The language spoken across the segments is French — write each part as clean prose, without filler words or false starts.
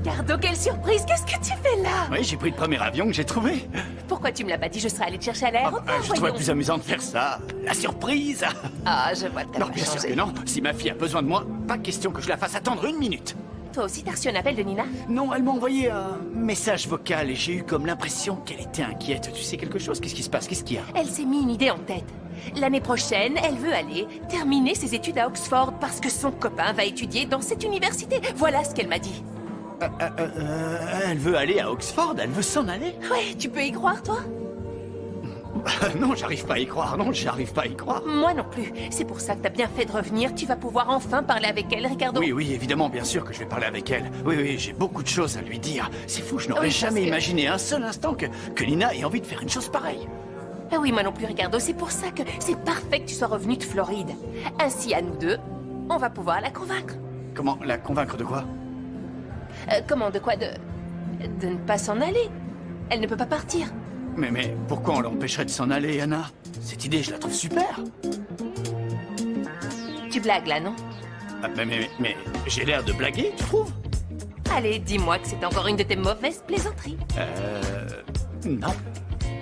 Ricardo, quelle surprise! Qu'est-ce que tu fais là? Oui, j'ai pris le premier avion que j'ai trouvé. Pourquoi tu me l'as pas dit? Je serais allée te chercher à l'aéroport, Je trouvais plus amusant de faire ça. La surprise. Ah, je vois que t'as Non, pas bien sûr changé. que non. Si ma fille a besoin de moi, pas question que je la fasse attendre une minute. Toi aussi, t'as reçu un appel de Nina? Non, elle m'a envoyé un message vocal et j'ai eu comme l'impression qu'elle était inquiète. Tu sais quelque chose? Qu'est-ce qui se passe? Qu'est-ce qu'il y a? Elle s'est mis une idée en tête. L'année prochaine, elle veut aller terminer ses études à Oxford parce que son copain va étudier dans cette université. Voilà ce qu'elle m'a dit. Elle veut aller à Oxford? Elle veut s'en aller? Ouais, tu peux y croire, toi? Non, j'arrive pas à y croire. Non, j'arrive pas à y croire. Moi non plus. C'est pour ça que t'as bien fait de revenir. Tu vas pouvoir enfin parler avec elle, Ricardo. Oui, oui, évidemment, bien sûr que je vais parler avec elle. Oui, oui, j'ai beaucoup de choses à lui dire. C'est fou, je n'aurais Oui, jamais parce que- imaginé un seul instant que Nina ait envie de faire une chose pareille. Ah oui, moi non plus, Ricardo. C'est pour ça que c'est parfait que tu sois revenu de Floride. Ainsi, à nous deux, on va pouvoir la convaincre. Comment la convaincre de quoi? Comment, de quoi? De ne pas s'en aller. Elle ne peut pas partir. Mais pourquoi on l'empêcherait de s'en aller, Anna? Cette idée, je la trouve super. Tu blagues là, non? Ah, mais j'ai l'air de blaguer, tu trouves? Allez, dis-moi que c'est encore une de tes mauvaises plaisanteries. Non.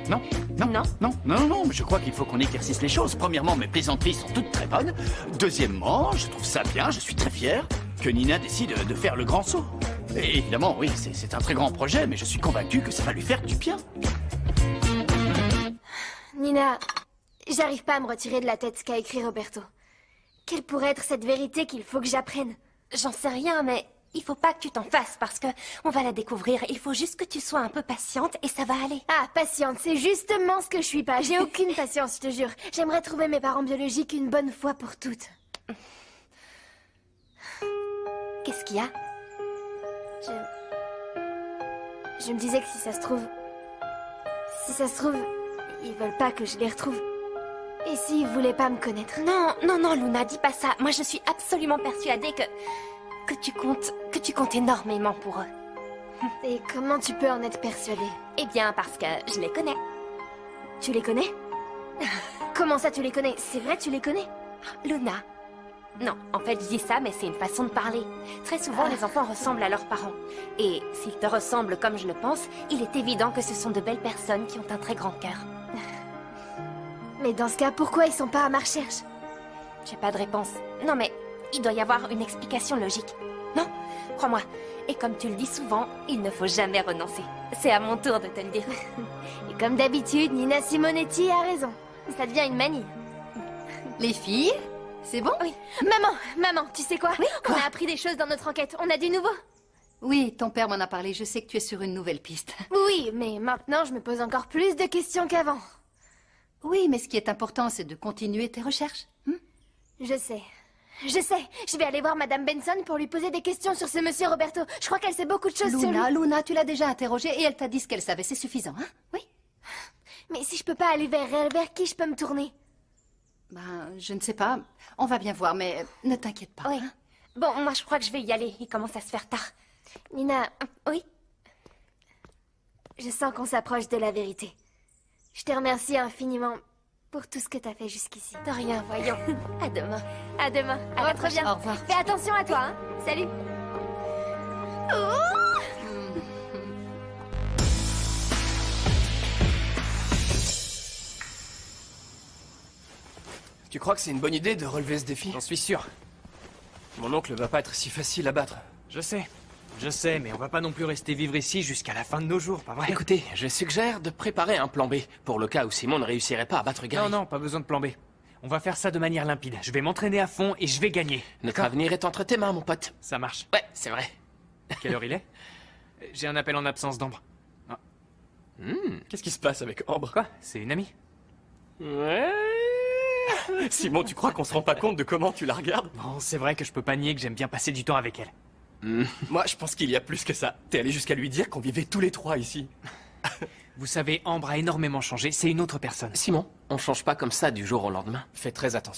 Non, non, Non. non, mais je crois qu'il faut qu'on éclaircisse les choses. Premièrement, mes plaisanteries sont toutes très bonnes. Deuxièmement, je trouve ça bien, je suis très fier que Nina décide de faire le grand saut. Et évidemment, oui, c'est un très grand projet, mais je suis convaincu que ça va lui faire du bien. Nina, j'arrive pas à me retirer de la tête ce qu'a écrit Roberto. Quelle pourrait être cette vérité qu'il faut que j'apprenne? J'en sais rien, mais il faut pas que tu t'en fasses parce que on va la découvrir. Il faut juste que tu sois un peu patiente et ça va aller. Ah, patiente, c'est justement ce que je suis pas. J'ai aucune patience, je te jure. J'aimerais trouver mes parents biologiques une bonne fois pour toutes. Qu'est-ce qu'il y a? Je me disais que si ça se trouve, ils veulent pas que je les retrouve. Et s'ils voulaient pas me connaître? Non, non, non, Luna, dis pas ça. Moi, je suis absolument persuadée que tu comptes énormément pour eux. Et comment tu peux en être persuadée? Eh bien, parce que je les connais. Tu les connais? Comment ça tu les connais? C'est vrai, tu les connais? Luna. Non, en fait, je dis ça, mais c'est une façon de parler. Très souvent, les enfants ressemblent à leurs parents. Et s'ils te ressemblent comme je le pense, il est évident que ce sont de belles personnes qui ont un très grand cœur. Mais dans ce cas, pourquoi ils sont pas à ma recherche? J'ai pas de réponse. Non, mais il doit y avoir une explication logique. Non? Crois-moi. Et comme tu le dis souvent, il ne faut jamais renoncer. C'est à mon tour de te le dire. Et comme d'habitude, Nina Simonetti a raison. Ça devient une manie. Les filles, c'est bon? Oui. Maman, tu sais quoi? Oui, quoi? On a appris des choses dans notre enquête. On a du nouveau. Oui, ton père m'en a parlé. Je sais que tu es sur une nouvelle piste. Oui, mais maintenant, je me pose encore plus de questions qu'avant. Oui, mais ce qui est important, c'est de continuer tes recherches. Je sais. Je vais aller voir Madame Benson pour lui poser des questions sur ce monsieur Roberto. Je crois qu'elle sait beaucoup de choses sur lui. Luna, tu l'as déjà interrogée et elle t'a dit ce qu'elle savait. C'est suffisant, hein? Oui. Mais si je peux pas aller vers elle, vers qui je peux me tourner? Ben, je ne sais pas. On va bien voir, mais ne t'inquiète pas. Oui. Hein? Bon, moi, je crois que je vais y aller. Il commence à se faire tard. Nina, Oui? je sens qu'on s'approche de la vérité. Je te remercie infiniment pour tout ce que t'as fait jusqu'ici. De rien, voyons. À demain. À demain. À la Rentre bien. Au revoir. Fais attention à toi, hein. Salut. Tu crois que c'est une bonne idée de relever ce défi? J'en suis sûr. Mon oncle va pas être si facile à battre. Je sais, mais on va pas non plus rester vivre ici jusqu'à la fin de nos jours, pas vrai? Écoutez, je suggère de préparer un plan B, pour le cas où Simon ne réussirait pas à battre Gary. Non, pas besoin de plan B. On va faire ça de manière limpide. Je vais m'entraîner à fond et je vais gagner. Notre D'accord? avenir est entre tes mains, mon pote. Ça marche. Ouais, c'est vrai. Quelle heure il est? J'ai un appel en absence d'Ambre. Qu'est-ce qui se passe avec Ambre? Quoi? C'est une amie? Ouais... Simon, tu crois qu'on se rend pas compte de comment tu la regardes? Bon, c'est vrai que je peux pas nier que j'aime bien passer du temps avec elle. Moi, je pense qu'il y a plus que ça. T'es allé jusqu'à lui dire qu'on vivait tous les trois ici. Vous savez, Ambre a énormément changé, c'est une autre personne. Simon, on change pas comme ça du jour au lendemain. Fais très attention.